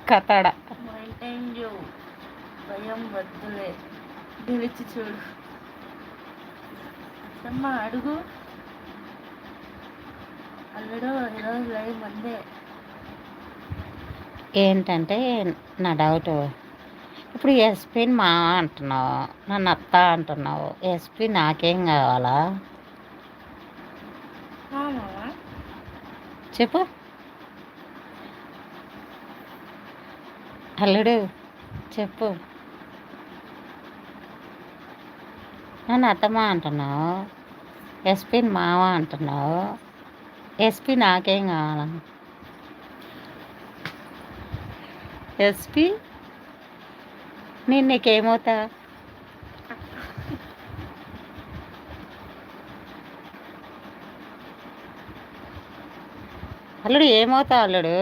కథడ maintain you భయం వద్దులే గెలిచి చూడు అత్తమ్మ అడుగు అల్లుడు ఈరోజు లైవ్ మందే ఏంటంటే నా డౌట్ ఇప్పుడు ఎస్పీని మా అంటున్నావు, నన్ను అత్త అంటున్నావు. ఎస్పీ నాకేం కావాలా చెప్పు అల్లుడు, చెప్పు. నన్ను అత్తమ్మ అంటున్నావు, ఎస్పీని మావ అంటున్నావు. ఎస్పీ నాకేం కావాలా? ఎస్పీ నేను నీకేమవుతా? అల్లుడు ఏమవుతావు అల్లుడు?